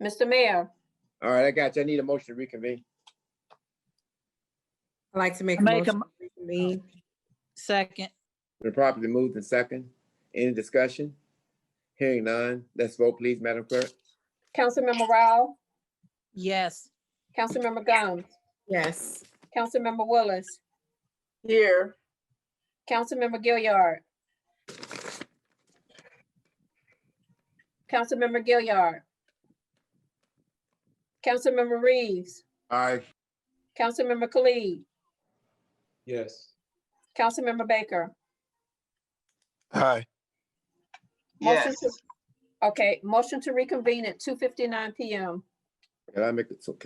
Mr. Mayor, All right, I got you. I need a motion to reconvene. I'd like to make a Make a motion to reconvene. second. Been properly moved and second. Any discussion? Hearing none. Let's vote, please, Madam Clerk. Councilmember Rao, Yes. Councilmember Gomes, Yes. Councilmember Willis, Here. Councilmember Gilliard. Councilmember Gilliard. Councilmember Reeves, Aye. Councilmember Khalid, Yes. Councilmember Baker. Aye. Motion to, okay, motion to reconvene at 2:59 PM. Can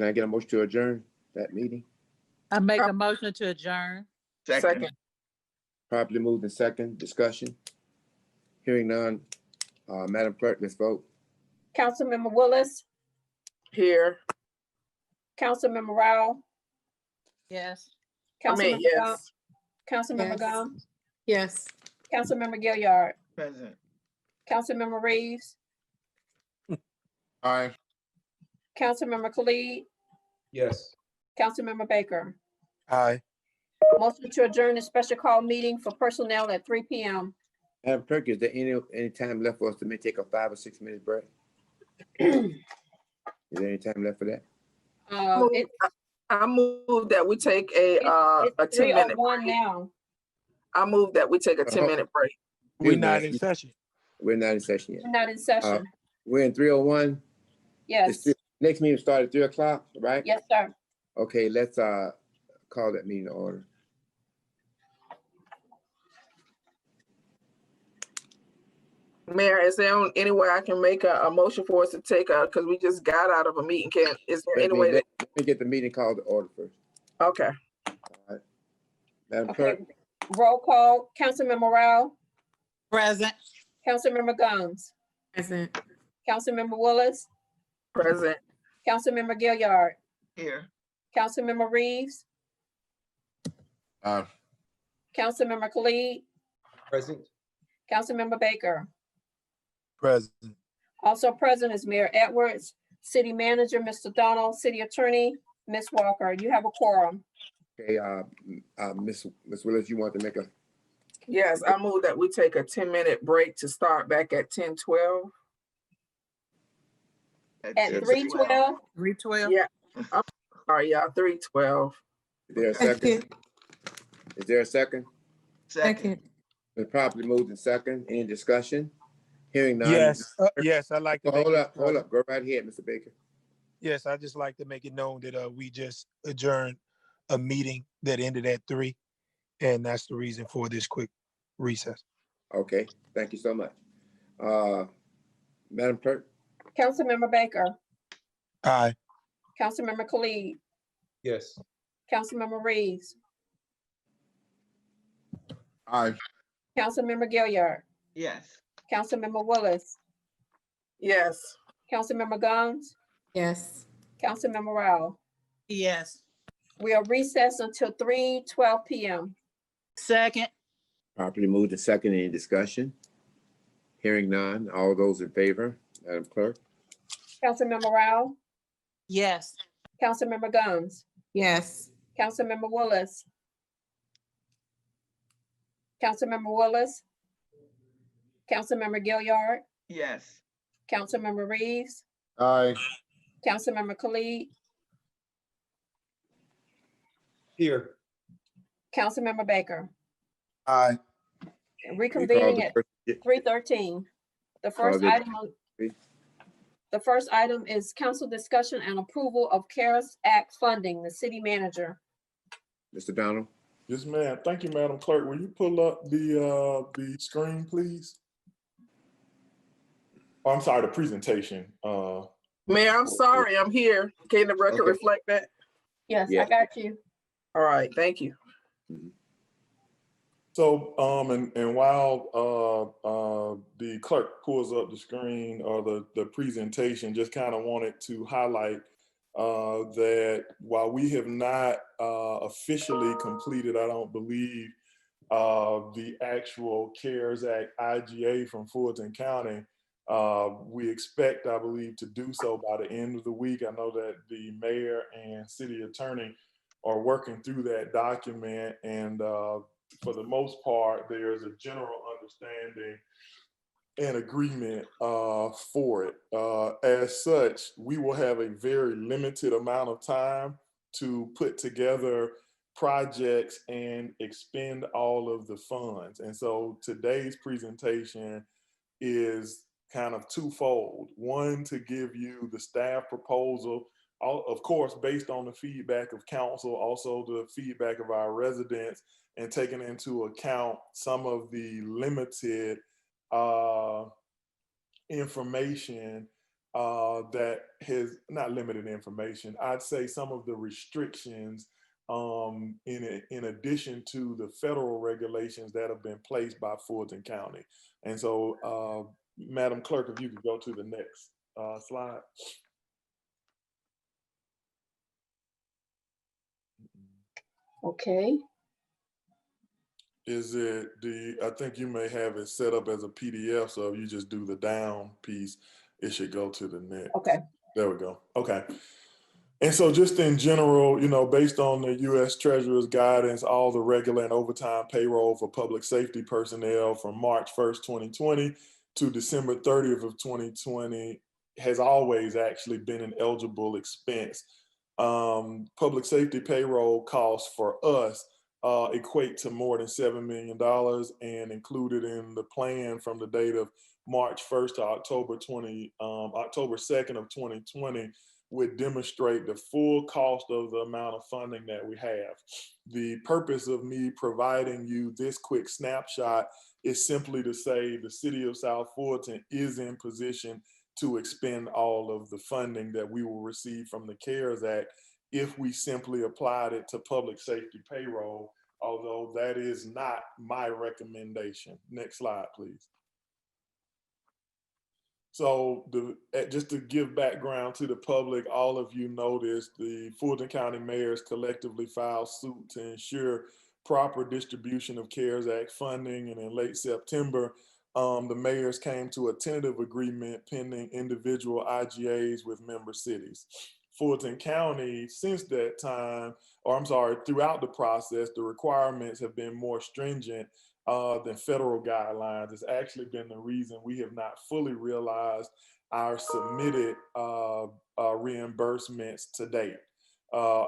I get a motion to adjourn that meeting? I make a motion to adjourn. Second. Properly moved and second. Discussion? Hearing none. Madam Clerk, let's vote. Councilmember Willis, Here. Councilmember Rao, Yes. Councilmember Gomes, Councilmember Yes. Gomes, Yes. Councilmember Gilliard, Present. Councilmember Reeves, Aye. Councilmember Khalid, Yes. Councilmember Baker. Aye. Motion to adjourn the special call meeting for personnel at 3 PM. Madam Clerk, is there any time left for us to take a 5 or 6 minute break? Is there any time left for that? I move that we take a It's 10-minute 3:01 break. now. I move that we take a 10-minute break. We're not in session. We're not in session We're yet. not in session. We're in 3:01. Yes, Next meeting started at 3 o'clock, right? yes, sir. Okay, let's call that meeting to order. Mayor, is there any way I can make a motion for us to take because we just got out of a meeting? Is there any way that, Let me get the meeting called to order first. okay. Madam Clerk, Okay, roll call, Councilmember Rao, Present. Councilmember Gomes, Present. Councilmember Willis, Present. Councilmember Gilliard, Here. Councilmember Reeves, Councilmember Khalid, Present. Councilmember Baker. Present. Also present is Mayor Edwards, City Manager, Mr. Donald, City Attorney, Ms. Walker. You have a quorum. okay, Ms. Willis, you want to make a, Yes, I move that we take a 10-minute break to start back at 10:12. At 3:12, 3:12. Yeah. All right, y'all, 3:12. is there a second? Is there a second? Second. Been properly moved and second. Any discussion? Hearing none. Yes, yes, I'd like to. make Hold it- up. Go right ahead, Mr. Baker. Yes, I'd just like to make it known that we just adjourned a meeting that ended at 3, and that's the reason for this quick recess. Okay, thank you so much. Madam Clerk? Councilmember Baker, Aye. Councilmember Khalid, Yes. Councilmember Reeves, Aye. Councilmember Gilliard, Yes. Councilmember Willis, Yes. Councilmember Gomes, Yes. Councilmember Rao. Yes. We are recessed until 3:12 PM. Second. Properly moved and second. Any discussion? Hearing none. All those in favor, Madam Clerk? Councilmember Rao, Yes. Councilmember Gomes, Yes. Councilmember Willis, Councilmember Willis, Councilmember Gilliard, Yes. Councilmember Reeves, Aye. Councilmember Khalid, Here. Councilmember Baker. Aye. Reconvening at Yeah, 3:13. The Call first the- item is council discussion and approval of CARES Act funding, the city manager. Mr. Donald? Yes, ma'am. Thank you, Madam Clerk. Will you pull up the screen, please? Oh, I'm sorry, the presentation. Mayor, I'm sorry, I'm here. Can the record Okay. reflect that? Yes, Yeah. I got you. All right, thank you. So, and while the clerk pulls up the screen or the presentation, just kind of wanted to highlight that while we have not officially completed, I don't believe, the actual CARES Act IGA from Fulton County, We expect, I believe, to do so by the end of the week. I know that the mayor and city attorney are working through that document, and for the most part, there's a general understanding and agreement for it. As such, we will have a very limited amount of time to put together projects and expend all of the funds. And so today's presentation is kind of twofold. One, to give you the staff proposal, of course, based on the feedback of council, also the feedback of our residents, and taking into account some of the limited information that has, not limited information, I'd say some of the restrictions in addition to the federal regulations that have been placed by Fulton County. And so, Madam Clerk, if you could go to the next slide. Okay, Is it I think you may have it set up as a PDF, so if you just do the down piece, it should go to the next. okay. There we go. Okay. And so just in general, you know, based on the U.S. Treasurer's guidance, all the regular and overtime payroll for public safety personnel from March 1st, 2020 to December 30th of 2020 has always actually been an eligible expense. Public safety payroll costs for us equate to more than $7 million, and included in the plan from the date of March 1st to October 2nd of 2020 would demonstrate the full cost of the amount of funding that we have. The purpose of me providing you this quick snapshot is simply to say the city of South Fulton is in position to expend all of the funding that we will receive from the CARES Act if we simply applied it to public safety payroll, although that is not my recommendation. Next slide, please. So just to give background to the public, all of you noticed the Fulton County mayors collectively filed suit to ensure proper distribution of CARES Act funding. And in late September, the mayors came to a tentative agreement pending individual IGAs with member cities. Fulton County, since that time, or I'm sorry, throughout the process, the requirements have been more stringent than federal guidelines. It's actually been the reason we have not fully realized our submitted reimbursements to date.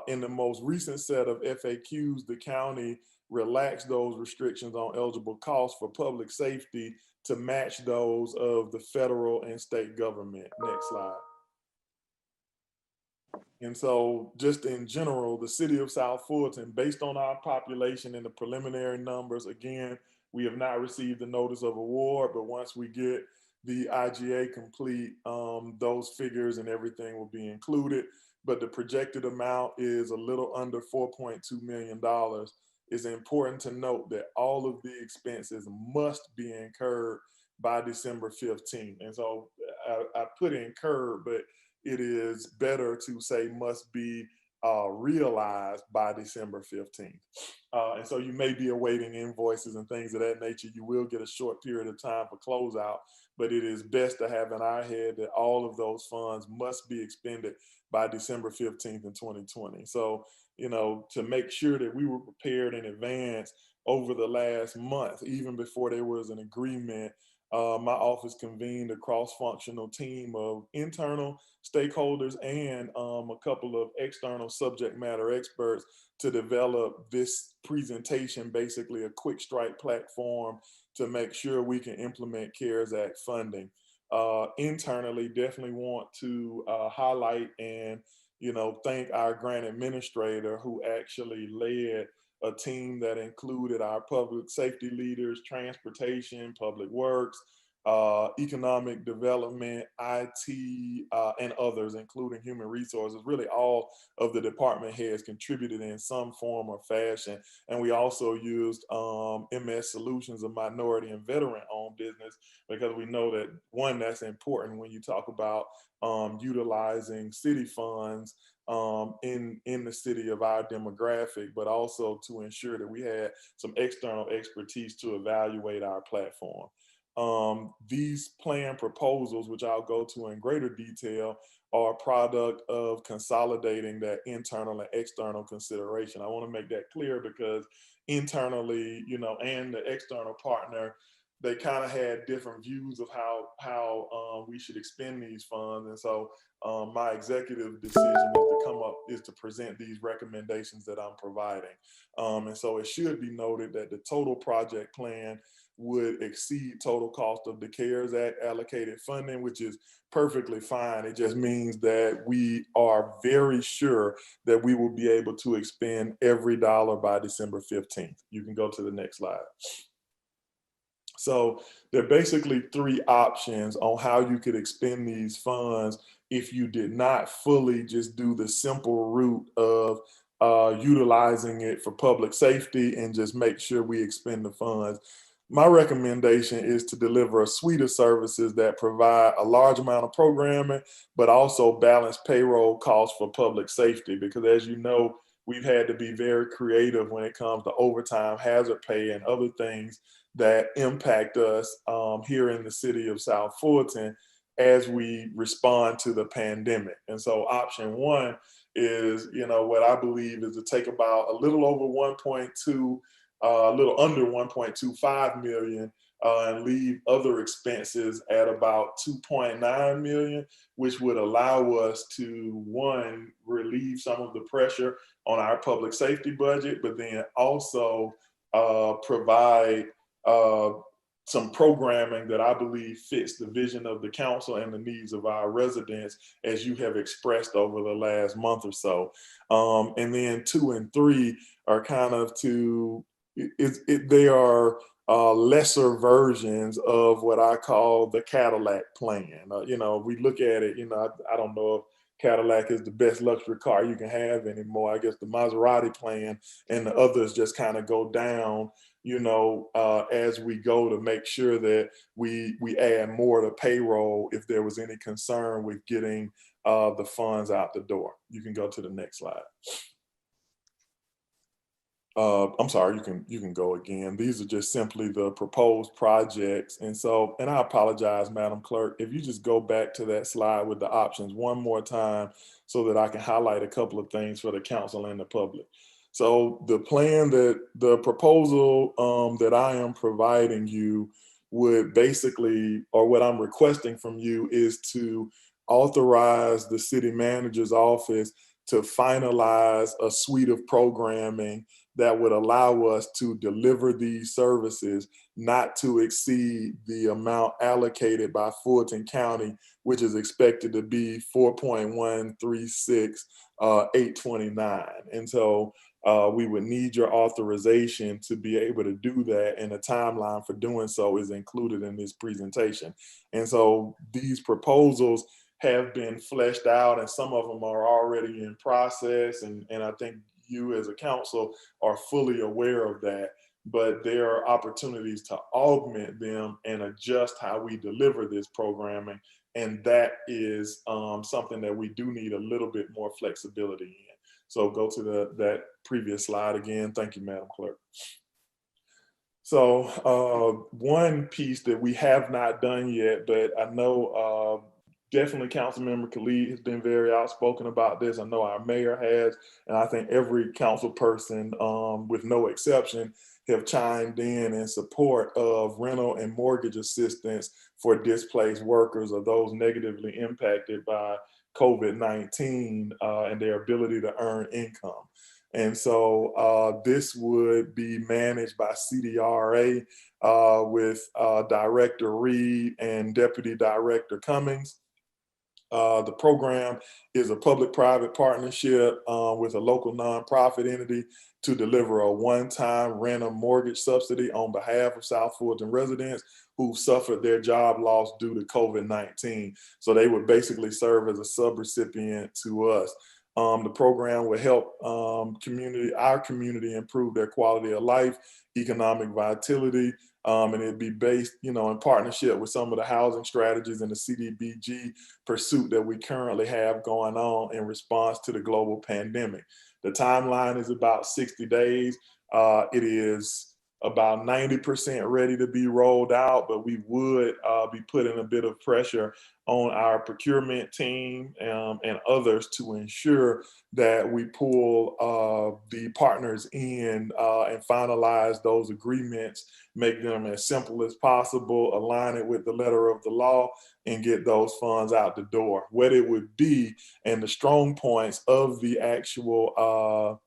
In the most recent set of FAQs, the county relaxed those restrictions on eligible costs for public safety to match those of the federal and state government. Next slide. And so just in general, the city of South Fulton, based on our population and the preliminary numbers, again, we have not received the notice of award, but once we get the IGA complete, those figures and everything will be included. But the projected amount is a little under $4.2 million. It's important to note that all of the expenses must be incurred by December 15th. And so I put incurred, but it is better to say must be realized by December 15th. And so you may be awaiting invoices and things of that nature. You will get a short period of time for closeout, but it is best to have in our head that all of those funds must be expended by December 15th in 2020. So, you know, to make sure that we were prepared in advance over the last month, even before there was an agreement, my office convened a cross-functional team of internal stakeholders and a couple of external subject matter experts to develop this presentation, basically a quick strike platform to make sure we can implement CARES Act funding. Internally, definitely want to highlight and, you know, thank our grant administrator who actually led a team that included our public safety leaders, transportation, public works, economic development, IT, and others, including human resources. Really all of the department heads contributed in some form or fashion. And we also used MS Solutions, a minority and veteran-owned business, because we know that, one, that's important when you talk about utilizing city funds in the city of our demographic, but also to ensure that we had some external expertise to evaluate our platform. These plan proposals, which I'll go to in greater detail, are a product of consolidating that internal and external consideration. I want to make that clear because internally, and the external partner, they kind of had different views of how we should expend these funds. And so my executive decision is to present these recommendations that I'm providing. And so it should be noted that the total project plan would exceed total cost of the CARES Act allocated funding, which is perfectly fine. It just means that we are very sure that we will be able to expend every dollar by December 15th. You can go to the next slide. So there are basically three options on how you could expend these funds if you did not fully just do the simple route of utilizing it for public safety and just make sure we expend the funds. My recommendation is to deliver a suite of services that provide a large amount of programming, but also balance payroll costs for public safety. Because as you know, we've had to be very creative when it comes to overtime, hazard pay, and other things that impact us here in the city of South Fulton as we respond to the pandemic. And so option one is, what I believe is to take about a little over 1.2, a little under 1.25 million and leave other expenses at about 2.9 million, which would allow us to, one, relieve some of the pressure on our public safety budget, but then also provide some programming that I believe fits the vision of the council and the needs of our residents, as you have expressed over the last month or so. And then 2 and 3 are kind of they are lesser versions of what I call the Cadillac plan. We look at it, I don't know if Cadillac is the best luxury car you can have anymore. I guess the Maserati plan and the others just kind of go down, as we go, to make sure that we add more to payroll if there was any concern with getting the funds out the door. You can go to the next slide. I'm sorry, you can go again. These are just simply the proposed projects. And I apologize, Madam Clerk, if you just go back to that slide with the options one more time so that I can highlight a couple of things for the council and the public. So the proposal that I am providing you would basically, or what I'm requesting from you, is to authorize the city manager's office to finalize a suite of programming that would allow us to deliver these services not to exceed the amount allocated by Fulton County, which is expected to be 4.136,829. And so we would need your authorization to be able to do that, and the timeline for doing so is included in this presentation. And so these proposals have been fleshed out, and some of them are already in process, and I think you as a council are fully aware of that, but there are opportunities to augment them and adjust how we deliver this programming, and that is something that we do need a little bit more flexibility in. So go to that previous slide again. Thank you, Madam Clerk. So one piece that we have not done yet, but I know definitely Councilmember Khalid has been very outspoken about this. I know our mayor has, and I think every council person, with no exception, have chimed in support of rental and mortgage assistance for displaced workers or those negatively impacted by COVID-19 and their ability to earn income. And so this would be managed by CDRA with Director Reed and Deputy Director Cummings. The program is a public-private partnership with a local nonprofit entity to deliver a one-time rental mortgage subsidy on behalf of South Fulton residents who suffered their job loss due to COVID-19. So they would basically serve as a subrecipient to us. The program will help our community improve their quality of life, economic vitality, and it'd be based, in partnership with some of the housing strategies and the CDBG pursuit that we currently have going on in response to the global pandemic. The timeline is about 60 days. It is about 90% ready to be rolled out, but we would be putting a bit of pressure on our procurement team and others to ensure that we pull the partners in and finalize those agreements, make them as simple as possible, align it with the letter of the law, and get those funds out the door. What it would be and the strong points of the actual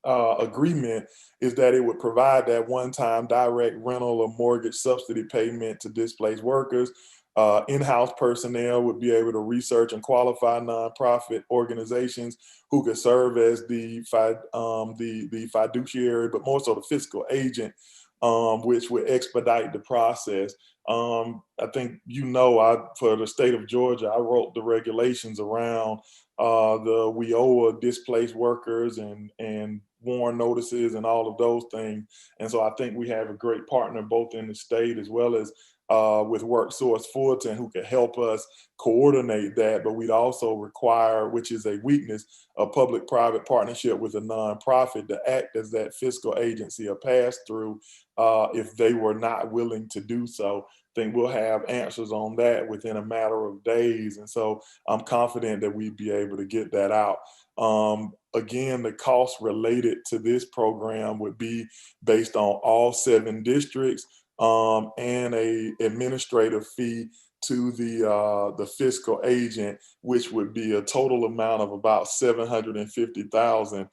agreement is that it would provide that one-time direct rental or mortgage subsidy payment to displaced workers. In-house personnel would be able to research and qualify nonprofit organizations who could serve as the fiduciary, but more so the fiscal agent, which would expedite the process. I think, for the state of Georgia, I wrote the regulations around the WIOA displaced workers and warn notices and all of those things. And so I think we have a great partner both in the state as well as with WorkSource Fulton, who can help us coordinate that. But we'd also require, which is a weakness, a public-private partnership with a nonprofit to act as that fiscal agency or pass-through if they were not willing to do so. I think we'll have answers on that within a matter of days. And so I'm confident that we'd be able to get that out. Again, the costs related to this program would be based on all 7 districts and a administrative fee to the fiscal agent, which would be a total amount of about $750,000.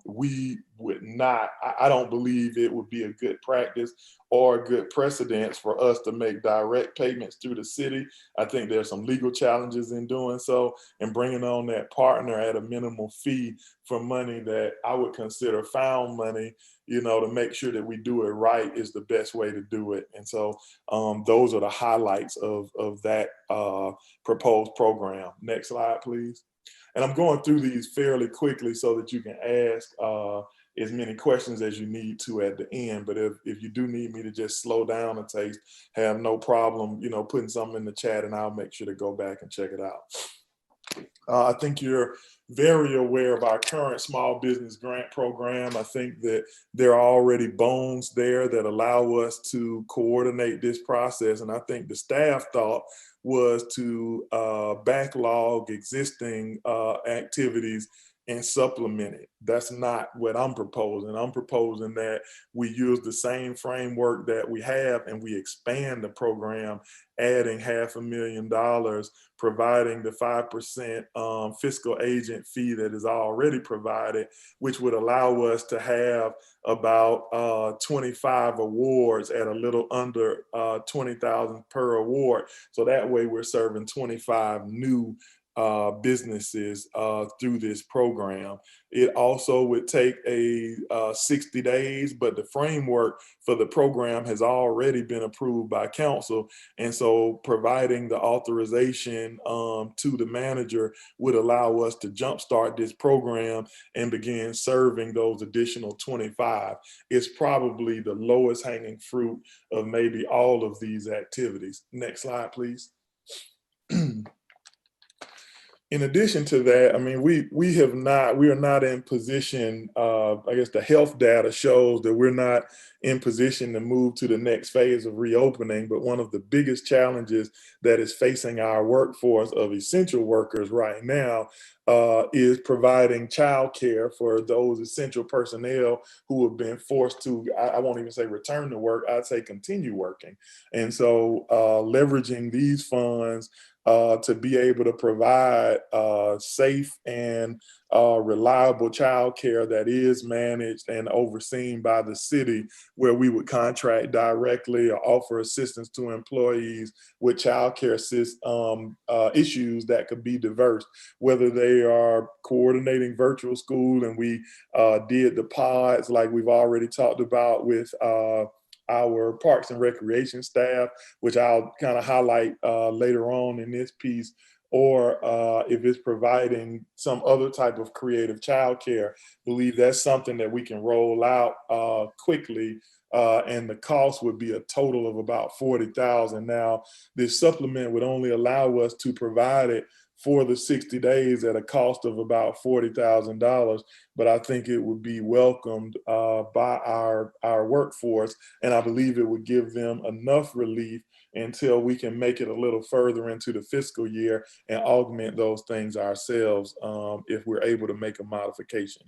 We would not, I don't believe it would be a good practice or a good precedence for us to make direct payments through the city. I think there's some legal challenges in doing so, and bringing on that partner at a minimal fee for money that I would consider found money, to make sure that we do it right is the best way to do it. And so those are the highlights of that proposed program. Next slide, please. And I'm going through these fairly quickly so that you can ask as many questions as you need to at the end. But if you do need me to just slow down a taste, have no problem, putting something in the chat and I'll make sure to go back and check it out. I think you're very aware of our current small business grant program. I think that there are already bones there that allow us to coordinate this process. And I think the staff thought was to backlog existing activities and supplement it. That's not what I'm proposing. I'm proposing that we use the same framework that we have and we expand the program, adding $500,000, providing the 5% fiscal agent fee that is already provided, which would allow us to have about 25 awards at a little under 20,000 per award. So that way we're serving 25 new businesses through this program. It also would take 60 days, but the framework for the program has already been approved by council. And so providing the authorization to the manager would allow us to jumpstart this program and begin serving those additional 25. It's probably the lowest hanging fruit of maybe all of these activities. Next slide, please. In addition to that, I mean, we are not in position, I guess the health data shows that we're not in position to move to the next phase of reopening, but one of the biggest challenges that is facing our workforce of essential workers right now is providing childcare for those essential personnel who have been forced to, I won't even say return to work, I'd say continue working. And so leveraging these funds to be able to provide safe and reliable childcare that is managed and overseen by the city, where we would contract directly or offer assistance to employees with childcare issues that could be diverse, whether they are coordinating virtual school, and we did the pods like we've already talked about with our Parks and Recreation staff, which I'll kind of highlight later on in this piece, or if it's providing some other type of creative childcare, believe that's something that we can roll out quickly, and the cost would be a total of about $40,000. Now, this supplement would only allow us to provide it for the 60 days at a cost of about $40,000. But I think it would be welcomed by our workforce, and I believe it would give them enough relief until we can make it a little further into the fiscal year and augment those things ourselves if we're able to make a modification.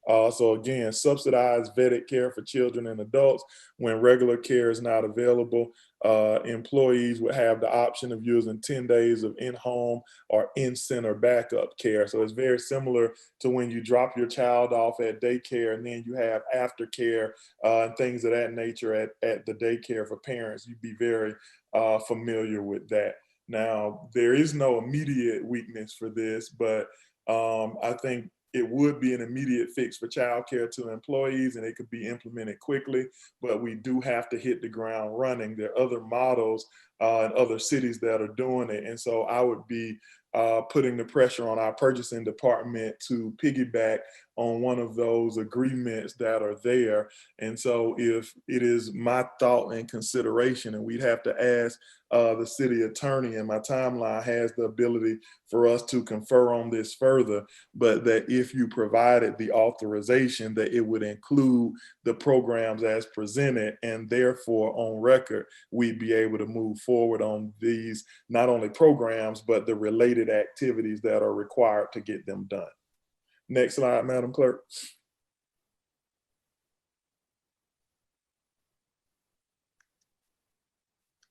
So again, subsidized vetted care for children and adults when regular care is not available. Employees would have the option of using 10 days of in-home or in-center backup care. So it's very similar to when you drop your child off at daycare and then you have aftercare and things of that nature at the daycare for parents. You'd be very familiar with that. Now, there is no immediate weakness for this, but I think it would be an immediate fix for childcare to employees, and it could be implemented quickly, but we do have to hit the ground running. There are other models in other cities that are doing it. And so I would be putting the pressure on our purchasing department to piggyback on one of those agreements that are there. And so if it is my thought and consideration, and we'd have to ask the city attorney, and my timeline has the ability for us to confer on this further, but that if you provided the authorization, that it would include the programs as presented, and therefore on record, we'd be able to move forward on these, not only programs, but the related activities that are required to get them done. Next slide, Madam Clerk.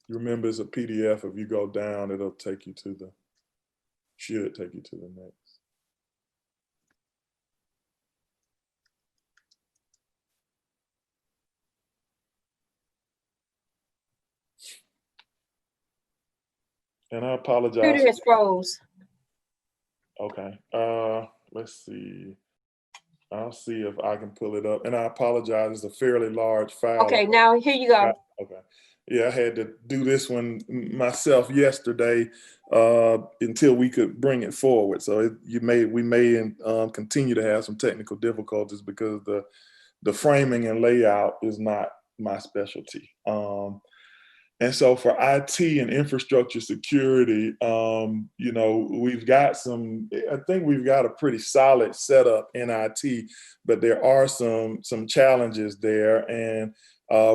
You remember it's a PDF. If you go down, it'll take you to the, should take you to the next. And I apologize. Computer is froze. Okay, let's see. I'll see if I can pull it up. And I apologize, it's a fairly large file. Okay, now here you go. Okay. Yeah, I had to do this one myself yesterday until we could bring it forward. So we may continue to have some technical difficulties because the framing and layout is not my specialty. And so for IT and infrastructure security, you know, I think we've got a pretty solid setup in IT, but there are some challenges there, and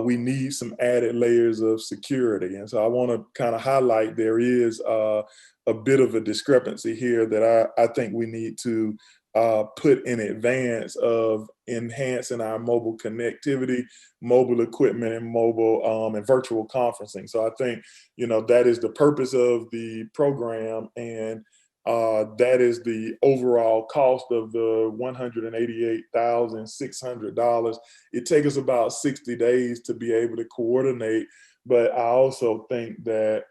we need some added layers of security. And so I want to kind of highlight there is a bit of a discrepancy here that I think we need to put in advance of enhancing our mobile connectivity, mobile equipment, and mobile and virtual conferencing. So I think, you know, that is the purpose of the program, and that is the overall cost of the $188,600. It takes us about 60 days to be able to coordinate, but I also think that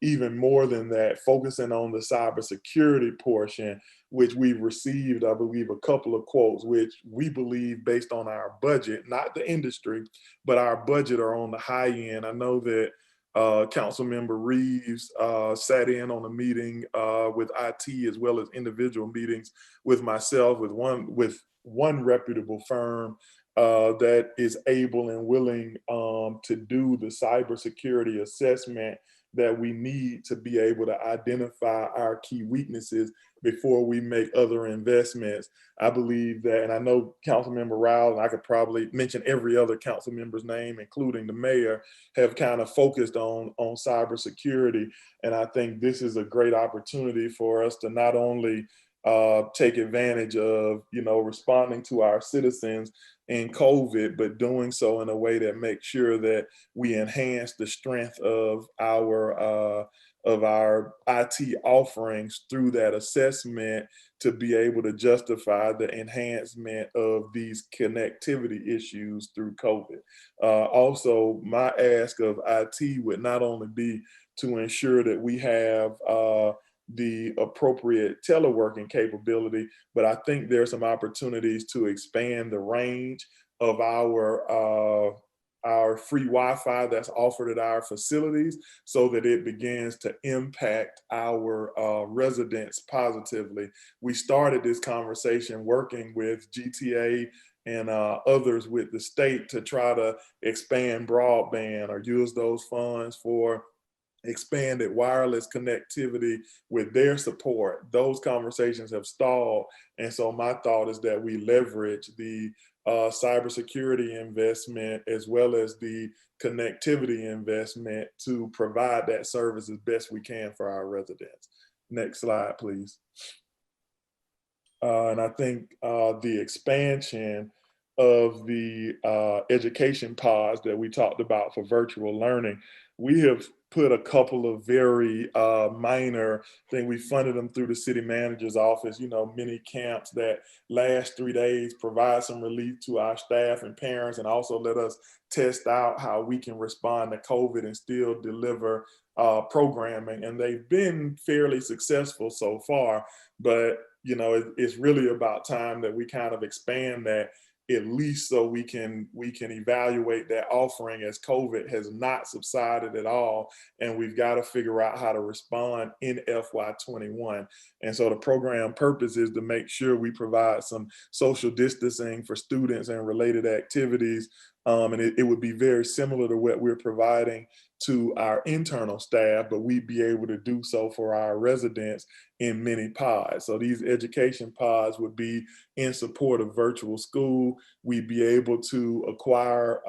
even more than that, focusing on the cybersecurity portion, which we've received, I believe, a couple of quotes, which we believe based on our budget, not the industry, but our budget are on the high end. I know that Councilmember Reeves sat in on a meeting with IT, as well as individual meetings with myself, with one reputable firm that is able and willing to do the cybersecurity assessment that we need to be able to identify our key weaknesses before we make other investments. I believe that, and I know Councilmember Rowell, and I could probably mention every other council member's name, including the mayor, have kind of focused on cybersecurity. And I think this is a great opportunity for us to not only take advantage of, you know, responding to our citizens in COVID, but doing so in a way that makes sure that we enhance the strength of our IT offerings through that assessment to be able to justify the enhancement of these connectivity issues through COVID. Also, my ask of IT would not only be to ensure that we have the appropriate teleworking capability, but I think there's some opportunities to expand the range of our free Wi-Fi that's offered at our facilities so that it begins to impact our residents positively. We started this conversation working with GTA and others with the state to try to expand broadband or use those funds for expanded wireless connectivity with their support. Those conversations have stalled. And so my thought is that we leverage the cybersecurity investment as well as the connectivity investment to provide that service as best we can for our residents. Next slide, please. And I think the expansion of the education pods that we talked about for virtual learning, we have put a couple of very minor things. We funded them through the city manager's office, you know, mini camps that last 3 days, provide some relief to our staff and parents, and also let us test out how we can respond to COVID and still deliver programming. And they've been fairly successful so far, but you know, it's really about time that we kind of expand that, at least so we can evaluate that offering, as COVID has not subsided at all. And we've got to figure out how to respond in FY21. And so the program purpose is to make sure we provide some social distancing for students and related activities. And it would be very similar to what we're providing to our internal staff, but we'd be able to do so for our residents in many pods. So these education pods would be in support of virtual school. We'd be able to acquire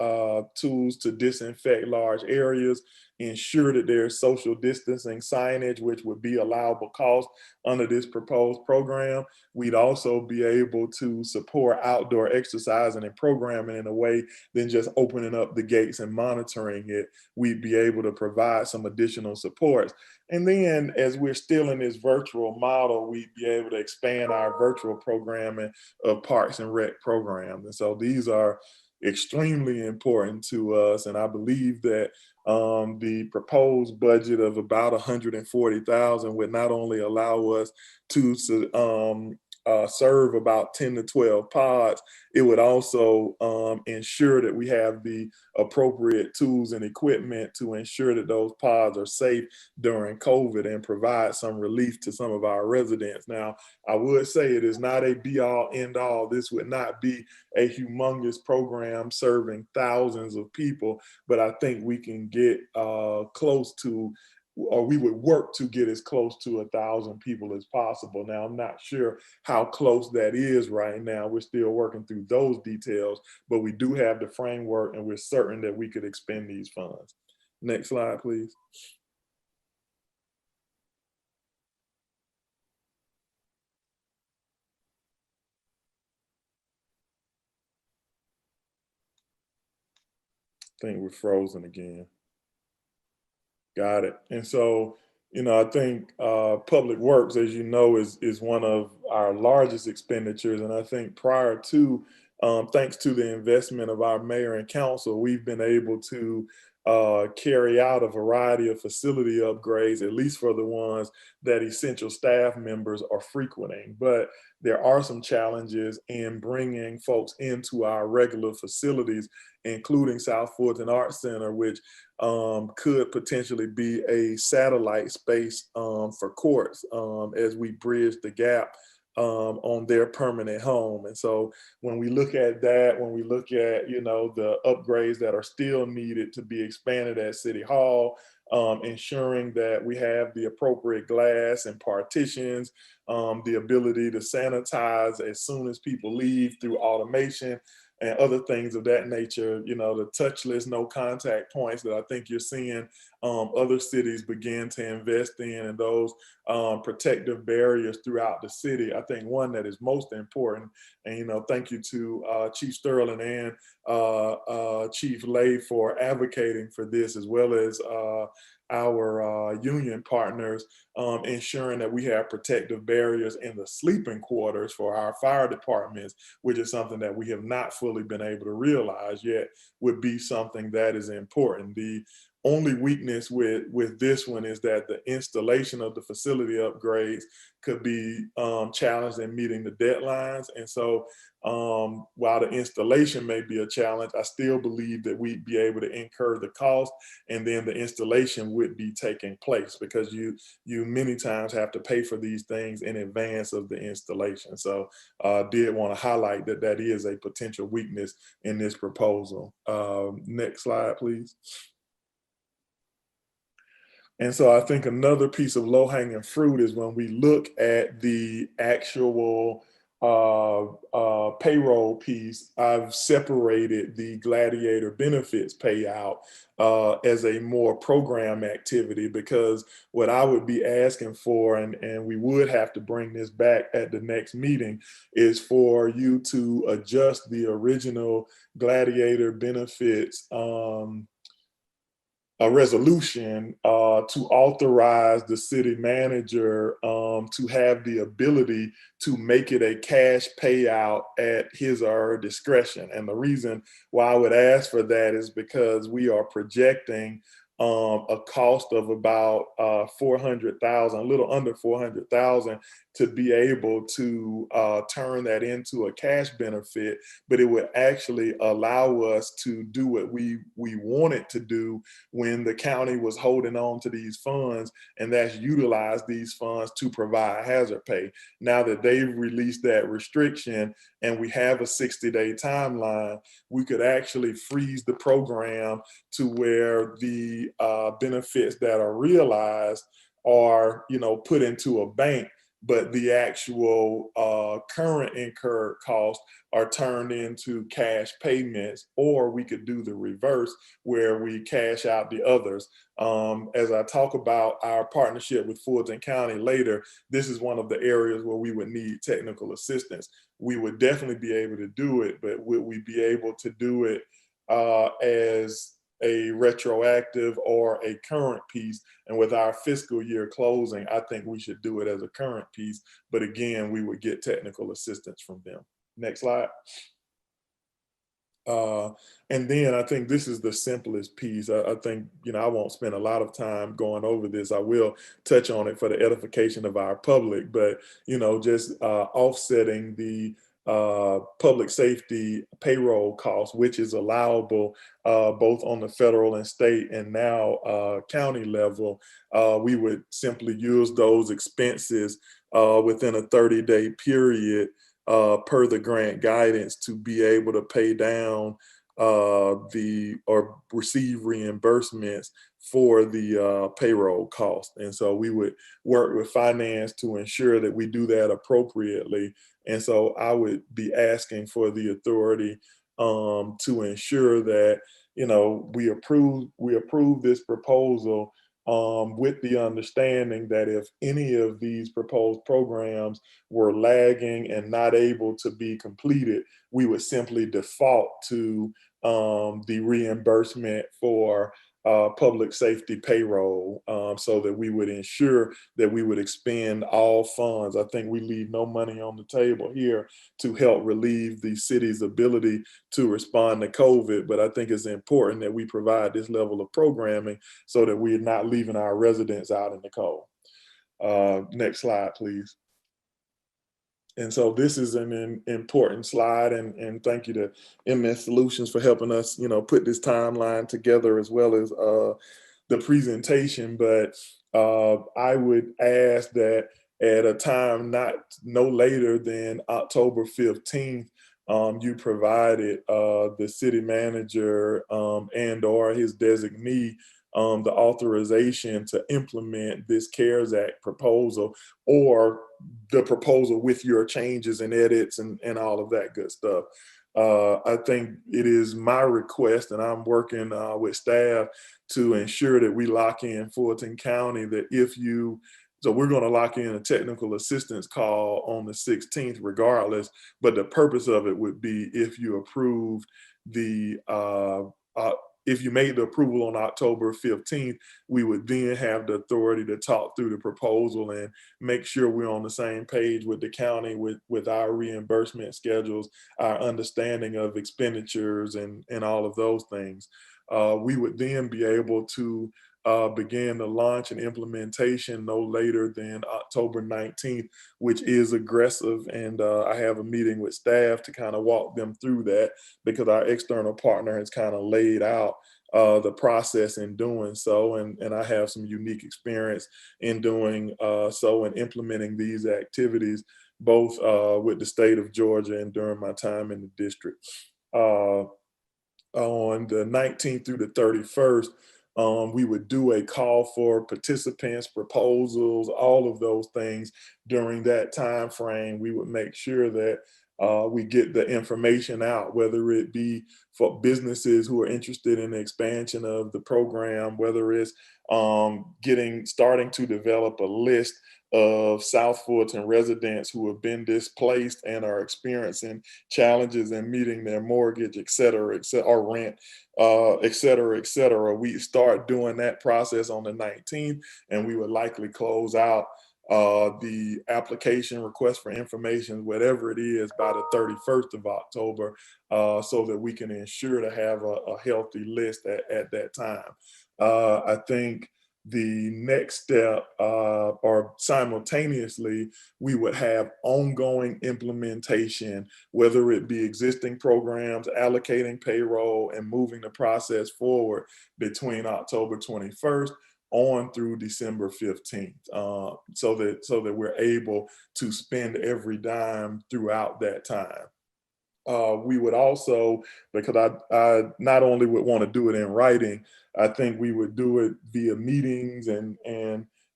tools to disinfect large areas, ensure that there's social distancing signage, which would be allowable cost under this proposed program. We'd also be able to support outdoor exercising and programming in a way than just opening up the gates and monitoring it. We'd be able to provide some additional supports. And then as we're still in this virtual model, we'd be able to expand our virtual programming of Parks and Rec programs. And so these are extremely important to us. And I believe that the proposed budget of about 140,000 would not only allow us to serve about 10 to 12 pods, it would also ensure that we have the appropriate tools and equipment to ensure that those pods are safe during COVID and provide some relief to some of our residents. Now, I would say it is not a be all end all. This would not be a humongous program serving thousands of people, but I think we can get close to, or we would work to get as close to 1,000 people as possible. Now, I'm not sure how close that is right now. We're still working through those details, but we do have the framework and we're certain that we could expend these funds. Next slide, please. I think we're frozen again. Got it. And so, you know, I think public works, as you know, is one of our largest expenditures. And I think prior to, thanks to the investment of our mayor and council, we've been able to carry out a variety of facility upgrades, at least for the ones that essential staff members are frequenting. But there are some challenges in bringing folks into our regular facilities, including South Fulton Arts Center, which could potentially be a satellite space for courts as we bridge the gap on their permanent home. And so when we look at that, when we look at, you know, the upgrades that are still needed to be expanded at City Hall, ensuring that we have the appropriate glass and partitions, the ability to sanitize as soon as people leave through automation, and other things of that nature, you know, the touchless, no contact points that I think you're seeing other cities begin to invest in, and those protective barriers throughout the city. I think one that is most important, and, you know, thank you to Chief Sterling and Chief Lay for advocating for this, as well as our union partners, ensuring that we have protective barriers in the sleeping quarters for our fire departments, which is something that we have not fully been able to realize yet, would be something that is important. The only weakness with this one is that the installation of the facility upgrades could be challenged in meeting the deadlines. And so while the installation may be a challenge, I still believe that we'd be able to incur the cost, and then the installation would be taking place, because you many times have to pay for these things in advance of the installation. So did want to highlight that that is a potential weakness in this proposal. Next slide, please. And so I think another piece of low hanging fruit is when we look at the actual payroll piece, I've separated the gladiator benefits payout as a more program activity, because what I would be asking for, and we would have to bring this back at the next meeting, is for you to adjust the original gladiator benefits a resolution to authorize the city manager to have the ability to make it a cash payout at his or her discretion. And the reason why I would ask for that is because we are projecting a cost of about 400,000, a little under 400,000, to be able to turn that into a cash benefit. But it would actually allow us to do what we wanted to do when the county was holding on to these funds, and that's utilize these funds to provide hazard pay. Now that they've released that restriction and we have a 60-day timeline, we could actually freeze the program to where the benefits that are realized are, put into a bank, but the actual current incurred costs are turned into cash payments. Or we could do the reverse, where we cash out the others. As I talk about our partnership with Fulton County later, this is one of the areas where we would need technical assistance. We would definitely be able to do it, but would we be able to do it as a retroactive or a current piece? And with our fiscal year closing, I think we should do it as a current piece. But again, we would get technical assistance from them. Next slide. And then I think this is the simplest piece. I think, I won't spend a lot of time going over this. I will touch on it for the edification of our public, but, just offsetting the public safety payroll costs, which is allowable both on the federal and state and now county level. We would simply use those expenses within a 30-day period per the grant guidance to be able to pay down or receive reimbursements for the payroll cost. And so we would work with finance to ensure that we do that appropriately. And so I would be asking for the authority to ensure that, we approve this proposal with the understanding that if any of these proposed programs were lagging and not able to be completed, we would simply default to the reimbursement for public safety payroll, so that we would ensure that we would expend all funds. I think we leave no money on the table here to help relieve the city's ability to respond to COVID, but I think it's important that we provide this level of programming so that we're not leaving our residents out in the cold. Next slide, please. And so this is an important slide, and thank you to MS Solutions for helping us, put this timeline together, as well as the presentation. But I would ask that at a time no later than October 15th, you provided the city manager and or his designee the authorization to implement this CARES Act proposal, or the proposal with your changes and edits and all of that good stuff. I think it is my request, and I'm working with staff to ensure that we lock in Fulton County, that so we're going to lock in a technical assistance call on the 16th regardless, but the purpose of it would be if you approved if you made the approval on October 15th, we would then have the authority to talk through the proposal and make sure we're on the same page with the county with our reimbursement schedules, our understanding of expenditures and all of those things. We would then be able to begin the launch and implementation no later than October 19th, which is aggressive. And I have a meeting with staff to kind of walk them through that, because our external partner has kind of laid out the process in doing so. And I have some unique experience in doing so and implementing these activities, both with the state of Georgia and during my time in the district. On the 19th through the 31st, We would do a call for participants, proposals, all of those things during that time frame. We would make sure that we get the information out, whether it be for businesses who are interested in the expansion of the program, whether it's starting to develop a list of South Fulton residents who have been displaced and are experiencing challenges in meeting their mortgage, et cetera, or rent, et cetera, et cetera. We start doing that process on the 19th, and we would likely close out the application request for information, whatever it is, by the 31st of October, so that we can ensure to have a healthy list at that time. I think the next step, or simultaneously, we would have ongoing implementation, whether it be existing programs, allocating payroll, and moving the process forward between October 21st on through December 15th, so that we're able to spend every dime throughout that time. We would also, because I not only would want to do it in writing, I think we would do it via meetings and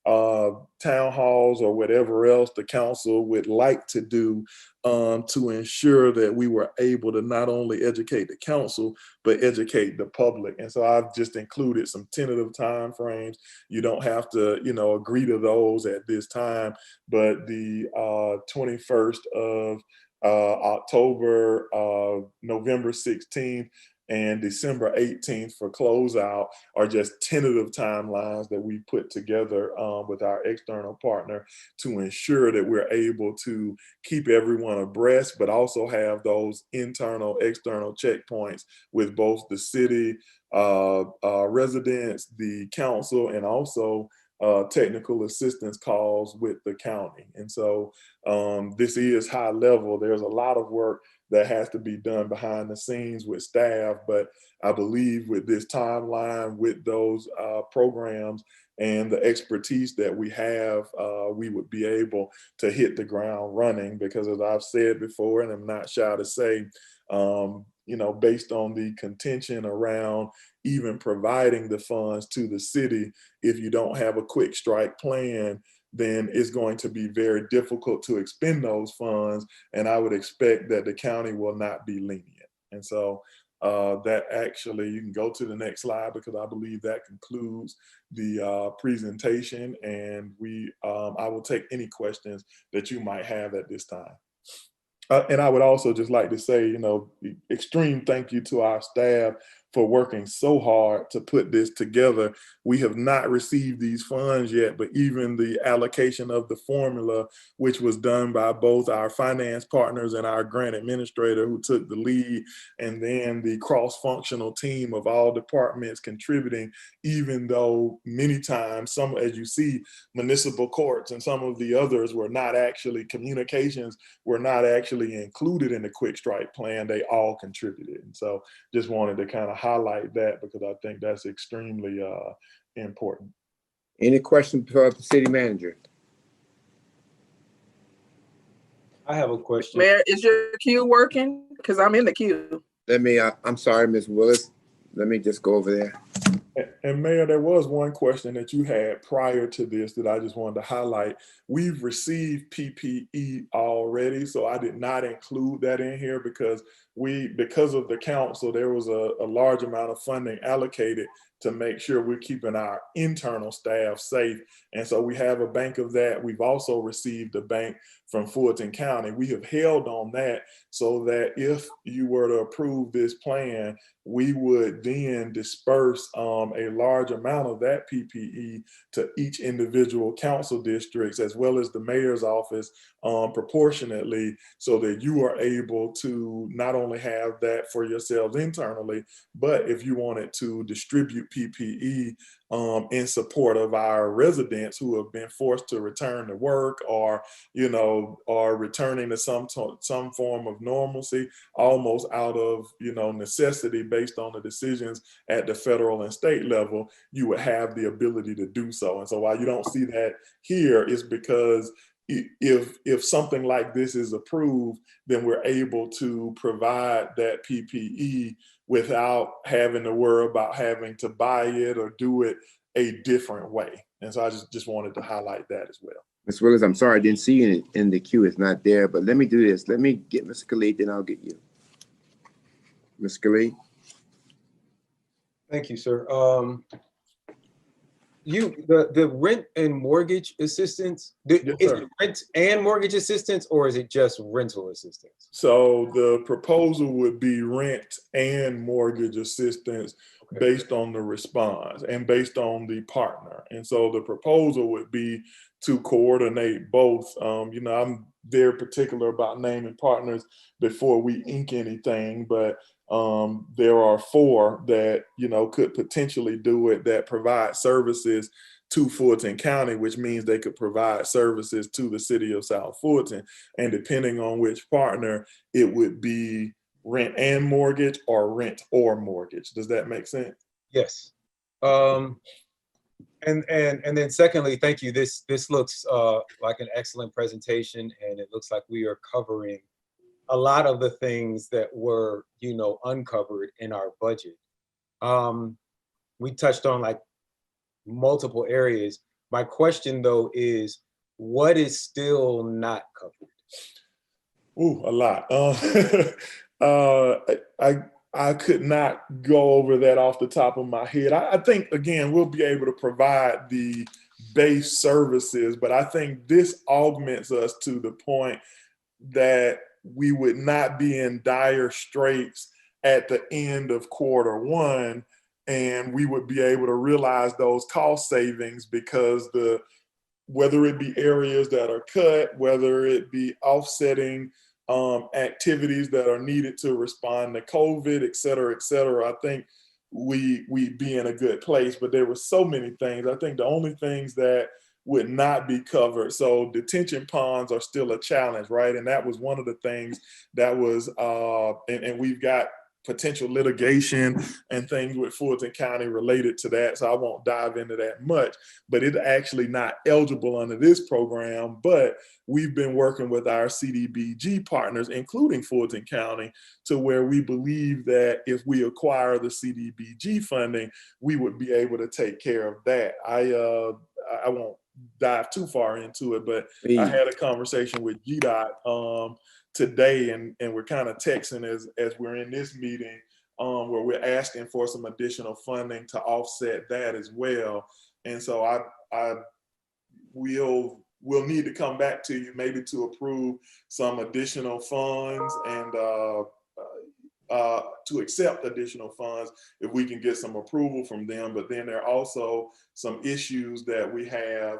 town halls or whatever else the council would like to do, to ensure that we were able to not only educate the council, but educate the public. And so I've just included some tentative time frames. You don't have to, agree to those at this time, but the 21st of October, November 16th, and December 18th for closeout are just tentative timelines that we put together with our external partner to ensure that we're able to keep everyone abreast, but also have those internal, external checkpoints with both the city residents, the council, and also technical assistance calls with the county. And so this is high level. There's a lot of work that has to be done behind the scenes with staff, but I believe with this timeline, with those programs and the expertise that we have, we would be able to hit the ground running, because as I've said before, and I'm not shy to say, based on the contention around even providing the funds to the city, if you don't have a quick strike plan, then it's going to be very difficult to expend those funds. And I would expect that the county will not be lenient. And so that actually, you can go to the next slide, because I believe that concludes the presentation. And I will take any questions that you might have at this time. And I would also just like to say, extreme thank you to our staff for working so hard to put this together. We have not received these funds yet, but even the allocation of the formula, which was done by both our finance partners and our grant administrator who took the lead, and then the cross-functional team of all departments contributing, even though many times some, as you see, municipal courts and some of the others were not actually, communications were not actually included in the quick strike plan, they all contributed. And so just wanted to kind of highlight that, because I think that's extremely important. Any questions for the city manager? I have a question. Mayor, is your queue working? Because I'm in the queue. I'm sorry, Ms. Willis. Let me just go over there. And Mayor, there was one question that you had prior to this that I just wanted to highlight. We've received PPE already, so I did not include that in here because of the council, there was a large amount of funding allocated to make sure we're keeping our internal staff safe. And so we have a bank of that. We've also received a bank from Fulton County. We have held on that so that if you were to approve this plan, we would then disperse a large amount of that PPE to each individual council districts, as well as the mayor's office, proportionately, so that you are able to not only have that for yourselves internally, but if you wanted to distribute PPE in support of our residents who have been forced to return to work, or are returning to some form of normalcy, almost out of necessity based on the decisions at the federal and state level, you would have the ability to do so. And so while you don't see that here, is because if something like this is approved, then we're able to provide that PPE without having to worry about having to buy it or do it a different way. And so I just wanted to highlight that as well. Ms. Willis, I'm sorry, I didn't see you in the queue. It's not there, but let me do this. Let me get Mr. Khalid, then I'll get you. Ms. Khalid? Thank you, sir. The rent and mortgage assistance, Yes, is sir. it rent and mortgage assistance, or is it just rental assistance? So the proposal would be rent and mortgage assistance based on the response and based on the partner. And so the proposal would be to coordinate both. I'm very particular about naming partners before we ink anything, but there are 4 that, could potentially do it, that provide services to Fulton County, which means they could provide services to the city of South Fulton. And depending on which partner, it would be rent and mortgage or rent or mortgage. Does that make sense? Yes. And then secondly, thank you. This looks like an excellent presentation, and it looks like we are covering a lot of the things that were, uncovered in our budget. We touched on like multiple areas. My question though is, what is still not covered? Ooh, a lot. I could not go over that off the top of my head. I think, again, we'll be able to provide the base services, but I think this augments us to the point that we would not be in dire straits at the end of Q1, and we would be able to realize those cost savings because whether it be areas that are cut, whether it be offsetting activities that are needed to respond to COVID, et cetera, I think we'd be in a good place. But there were so many things. I think the only things that would not be covered. So detention ponds are still a challenge, right? And that was one of the things that was, and we've got potential litigation and things with Fulton County related to that. So I won't dive into that much, but it's actually not eligible under this program. But we've been working with our CDBG partners, including Fulton County, to where we believe that if we acquire the CDBG funding, we would be able to take care of that. I won't dive too far into it, but I had a conversation with GDOT today, and we're kind of texting as we're in this meeting, where we're asking for some additional funding to offset that as well. And so we'll need to come back to you maybe to approve some additional funds and to accept additional funds if we can get some approval from them. But then there are also some issues that we have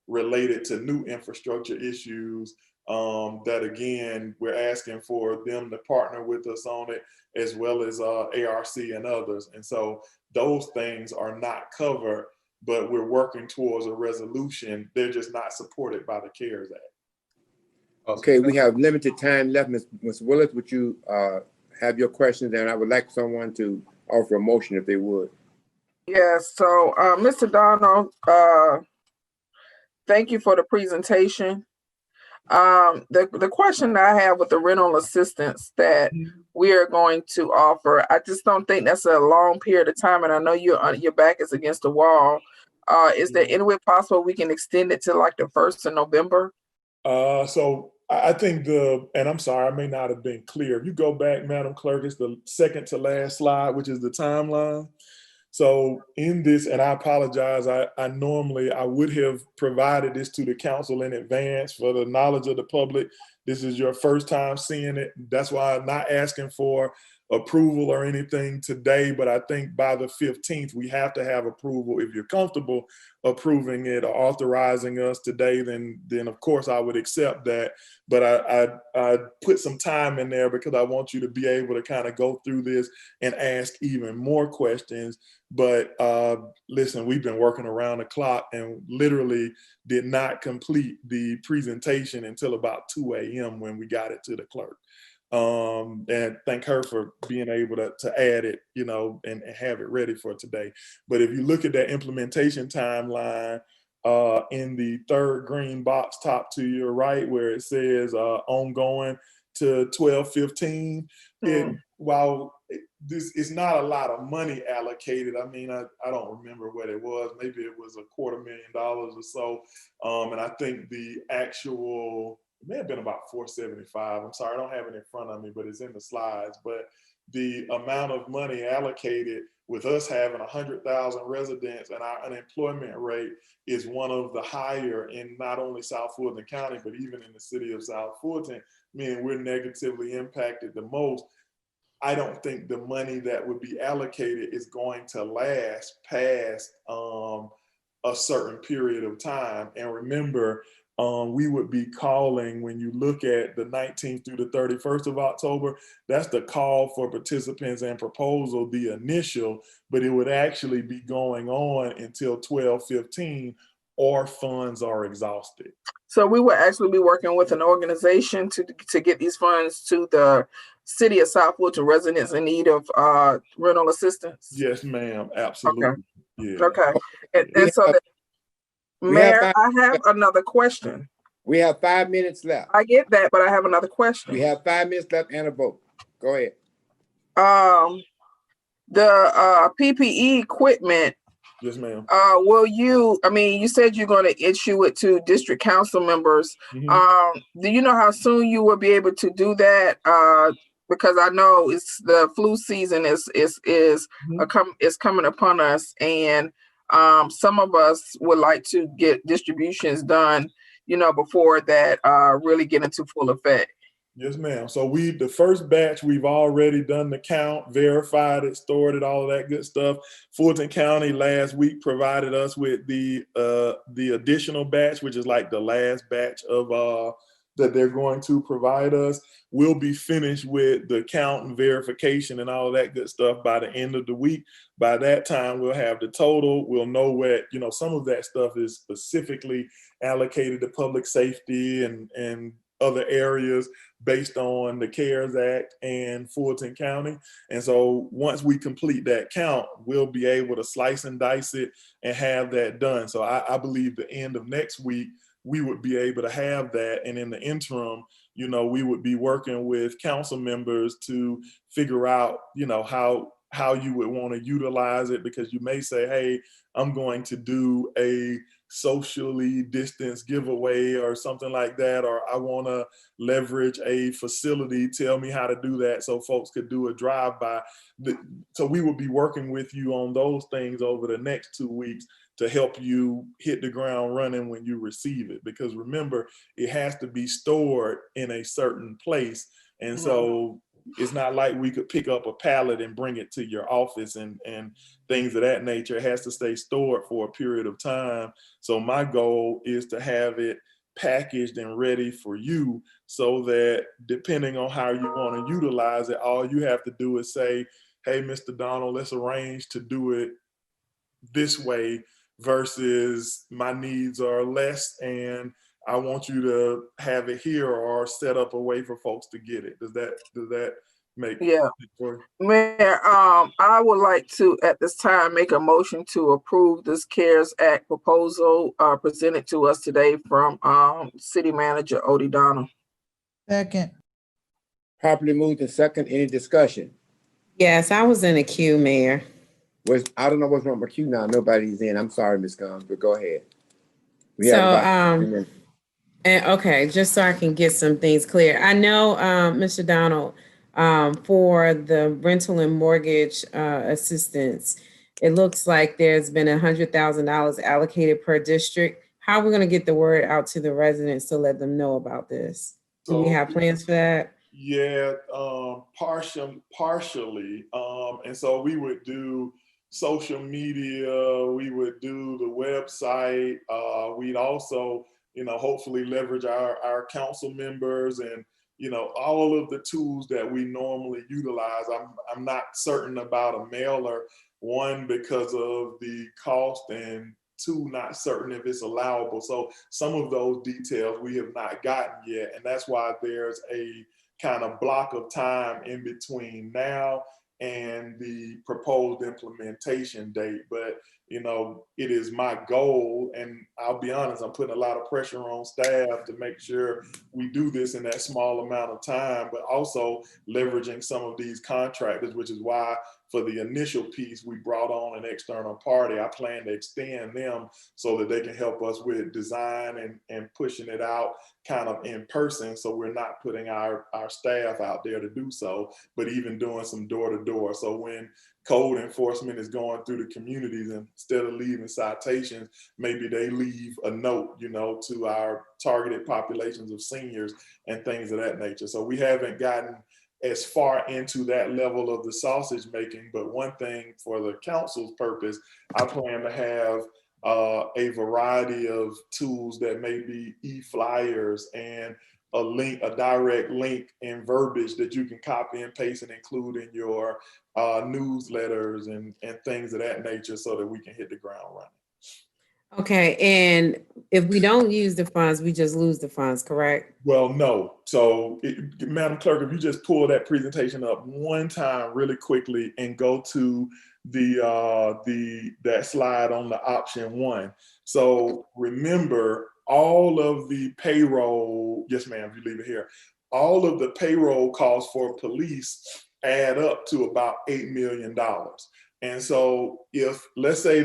related to new infrastructure issues that, again, we're asking for them to partner with us on it, as well as ARC and others. And so those things are not covered, but we're working towards a resolution. They're just not supported by the CARES Act. Okay, we have limited time left. Ms. Willis, would you have your questions? And I would like someone to offer a motion if they would. Yes, so Mr. Donald, thank you for the presentation. The question I have with the rental assistance that we are going to offer, I just don't think that's a long period of time, and I know your back is against the wall. Is there any way possible we can extend it to like the 1st of November? So I think and I'm sorry, I may not have been clear. If you go back, Madam Clerk, it's the second to last slide, which is the timeline. So in this, and I apologize, I would have provided this to the council in advance for the knowledge of the public. This is your first time seeing it. That's why I'm not asking for approval or anything today, but I think by the 15th, we have to have approval. If you're comfortable approving it or authorizing us today, then of course I would accept that. But I put some time in there because I want you to be able to kind of go through this and ask even more questions. But listen, we've been working around the clock and literally did not complete the presentation until about 2 a.m. when we got it to the clerk. And thank her for being able to add it, and have it ready for today. But if you look at that implementation timeline, in the third green box top to your right, where it says ongoing to 12/15, while this is not a lot of money allocated. I mean, I don't remember what it was. Maybe it was $250,000 or so. And I think the actual, it may have been about 475. I'm sorry, I don't have it in front of me, but it's in the slides. But the amount of money allocated with us having 100,000 residents and our unemployment rate is one of the higher in not only South Fulton County, but even in the city of South Fulton, meaning we're negatively impacted the most. I don't think the money that would be allocated is going to last past a certain period of time. And remember, we would be calling, when you look at the 19th through the 31st of October, that's the call for participants and proposal, the initial, but it would actually be going on until 12/15 or funds are exhausted. So we will actually be working with an organization to get these funds to the city of South Fulton residents in need of rental assistance. Yes, ma'am. Absolutely. Okay. Yeah. Okay. And We so, have- we have Mayor, I have another question. We have 5 minutes left. I get that, but I have another question. We have 5 minutes left and a vote. Go ahead. The PPE equipment, Yes, ma'am. will you, I mean, you said you're going to issue it to district council members. Mhm. Do you know how soon you will be able to do that? Because I know it's the flu season is coming upon us, and some of us would like to get distributions done, before that really get into full effect. Yes, ma'am. So the first batch, we've already done the count, verified it, stored it, all of that good stuff. Fulton County last week provided us with the additional batch, which is like the last batch of that they're going to provide us. We'll be finished with the count and verification and all of that good stuff by the end of the week. By that time, we'll have the total. We'll know what, some of that stuff is specifically allocated to public safety and other areas based on the CARES Act and Fulton County. And so once we complete that count, we'll be able to slice and dice it and have that done. So I believe the end of next week, we would be able to have that. And in the interim, we would be working with council members to figure out, how you would want to utilize it, because you may say, hey, I'm going to do a socially distanced giveaway or something like that, or I want to leverage a facility. Tell me how to do that so folks could do a drive-by. So we will be working with you on those things over the next 2 weeks to help you hit the ground running when you receive it. Because remember, it has to be stored in a certain place. And so it's not like we could pick up a pallet and bring it to your office and things of that nature. It has to stay stored for a period of time. So my goal is to have it packaged and ready for you, so that depending on how you want to utilize it, all you have to do is say, hey, Mr. Donald, let's arrange to do it this way, versus my needs are less and I want you to have it here or set up a way for folks to get it. Does that make sense? Mayor, I would like to at this time make a motion to approve this CARES Act proposal presented to us today from City Manager Odie Donald. Second. Properly moved and second. Any discussion? Yes, I was in a queue, Mayor. I don't know what's wrong with my queue now. Nobody's in. I'm sorry, Ms. Gumbs, but go ahead. And okay, just so I can get some things clear. I know, Mr. Donald, for the rental and mortgage assistance, it looks like there's been $100,000 allocated per district. How are we going to get the word out to the residents to let them know about this? Do we have plans for that? Yeah, partially. And so we would do social media, we would do the website. We'd also, hopefully leverage our council members and, all of the tools that we normally utilize. I'm not certain about a mailer, one, because of the cost, and two, not certain if it's allowable. So some of those details we have not gotten yet. And that's why there's a kind of block of time in between now and the proposed implementation date. But you know, it is my goal, and I'll be honest, I'm putting a lot of pressure on staff to make sure we do this in that small amount of time, but also leveraging some of these contractors, which is why for the initial piece, we brought on an external party. I plan to extend them so that they can help us with design and pushing it out kind of in person. So we're not putting our staff out there to do so, but even doing some door to door. So when code enforcement is going through the communities, and instead of leaving citations, maybe they leave a note, you know, to our targeted populations of seniors and things of that nature. So we haven't gotten as far into that level of the sausage making, but one thing for the council's purpose, I plan to have a variety of tools that may be e-flyers and a direct link and verbiage that you can copy and paste and include in your newsletters and things of that nature so that we can hit the ground running. Okay, and if we don't use the funds, we just lose the funds, correct? Well, no. So, Madam Clerk, if you just pull that presentation up one time really quickly and go to that slide on the option 1. So remember, all of the payroll, yes ma'am, if you leave it here, all of the payroll costs for police add up to about $8 million. And so if, let's say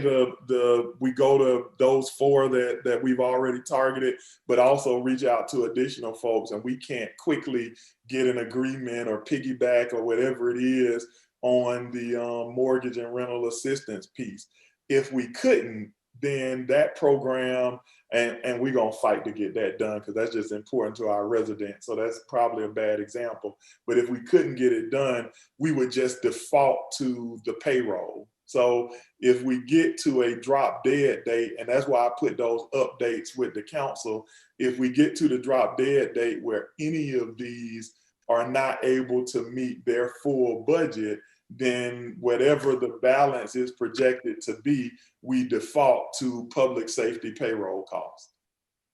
we go to those 4 that we've already targeted, but also reach out to additional folks, and we can't quickly get an agreement or piggyback or whatever it is on the mortgage and rental assistance piece. If we couldn't, then that program, and we're gonna fight to get that done because that's just important to our residents. So that's probably a bad example. But if we couldn't get it done, we would just default to the payroll. So if we get to a drop dead date, and that's why I put those updates with the council, if we get to the drop dead date where any of these are not able to meet their full budget, then whatever the balance is projected to be, we default to public safety payroll costs.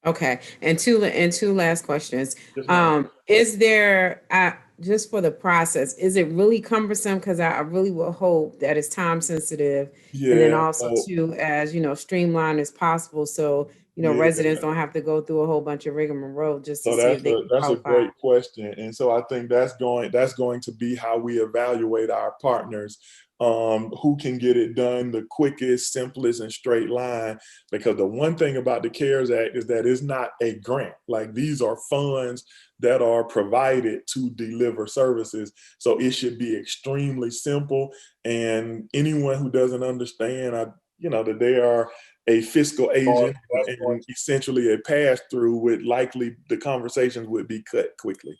Okay, and two last questions. Yes, ma'am. Is there, just for the process, is it really cumbersome? Because I really will hope that it's time sensitive, and then also too, as you know, streamlined as possible, so residents don't have to go through a whole bunch of rigmarole just to see if they can qualify. That's a great question, and so I think that's going to be how we evaluate our partners. Who can get it done the quickest, simplest, and straight line. Because the one thing about the CARES Act is that it's not a grant. Like, these are funds that are provided to deliver services. So it should be extremely simple. And anyone who doesn't understand, that they are a fiscal agent and essentially a pass-through, the conversations would be cut quickly.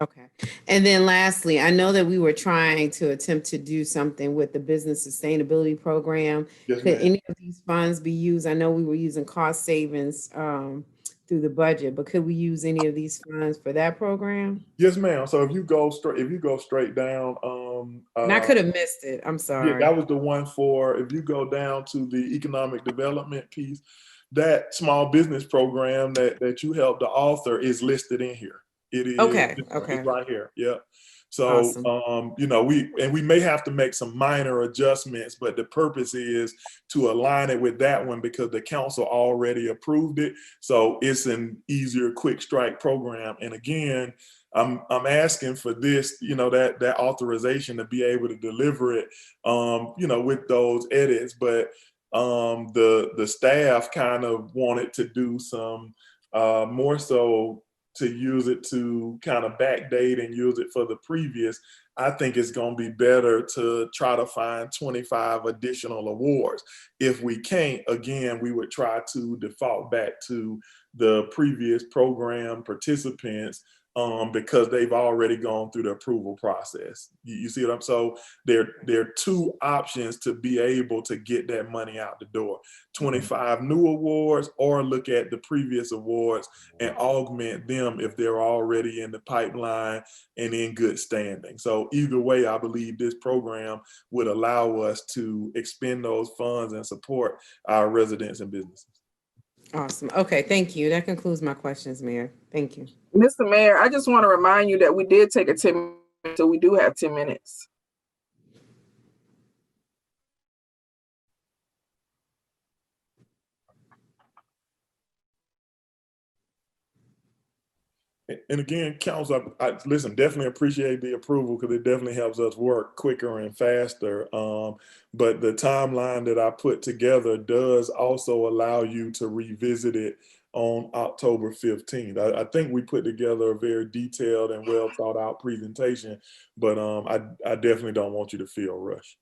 Okay. And then lastly, I know that we were trying to attempt to do something with the business sustainability program. Yes, Could ma'am. any of these funds be used? I know we were using cost savings through the budget, but could we use any of these funds for that program? Yes, ma'am. So if you go straight down, And I could have missed it. I'm sorry. yeah, that was the one for, if you go down to the economic development piece, that small business program that you helped to author is listed in here. It is Okay. It's right here. Yeah. So, Awesome. we may have to make some minor adjustments, but the purpose is to align it with that one because the council already approved it. So it's an easier, quick strike program. And again, I'm asking for this, that authorization to be able to deliver it, with those edits. But the staff kind of wanted to do some more so to use it to kind of backdate and use it for the previous. I think it's going to be better to try to find 25 additional awards. If we can't, again, we would try to default back to the previous program participants because they've already gone through the approval process. You see what I'm saying? So there are 2 options to be able to get that money out the door: 25 new awards, or look at the previous awards and augment them if they're already in the pipeline and in good standing. So either way, I believe this program would allow us to expend those funds and support our residents and businesses. Awesome. Okay. Thank you. That concludes my questions, Mayor. Thank you. Mr. Mayor, I just want to remind you that we did take a 10 minutes, so we do have 10 minutes. And again, council, I listen, definitely appreciate the approval because it definitely helps us work quicker and faster. But the timeline that I put together does also allow you to revisit it on October 15th. I think we put together a very detailed and well thought out presentation, but I definitely don't want you to feel rushed.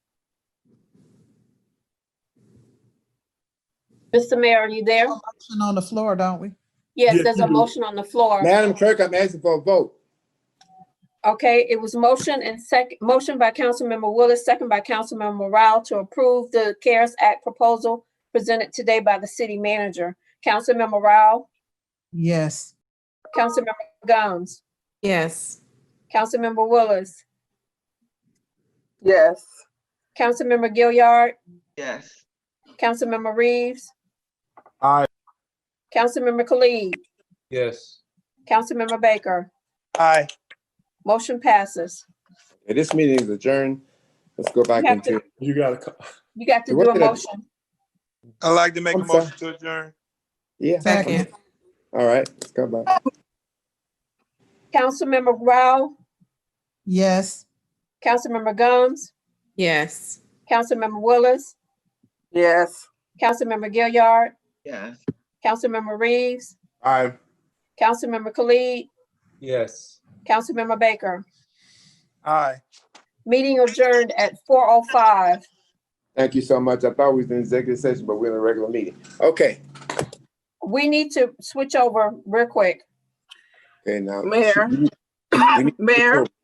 Mr. Mayor, are you there? Motion on the floor, don't we? Yes, Yes, there's you a do. motion on the floor. Madam Clerk, I'm asking for a vote. Okay, it was motion by Councilmember Willis, second by Councilmember Morale to approve the CARES Act proposal presented today by the city manager. Councilmember Morale, Yes. Councilmember Gomes, Yes. Councilmember Willis, Yes. Councilmember Gilliard, Yes. Councilmember Reeves. Aye. Councilmember Khalid, Yes. Councilmember Baker. Aye. Motion passes. Okay, this meeting is adjourned. Let's go back You have to- into. You gotta, You got to What do a did I- motion. I'd like to make a I'm sorry. motion to adjourn. Yeah. Second. All right, let's go back. Councilmember Rao, Yes. Councilmember Gomes, Yes. Councilmember Willis, Yes. Councilmember Gilliard, Yes. Councilmember Reeves, Aye. Councilmember Khalid, Yes. Councilmember Baker. Aye. Meeting adjourned at 4:05. Thank you so much. I thought we was in executive session, but we're in a regular meeting. Okay. We need to switch over real quick. Okay, now. Mayor. we need to Mayor.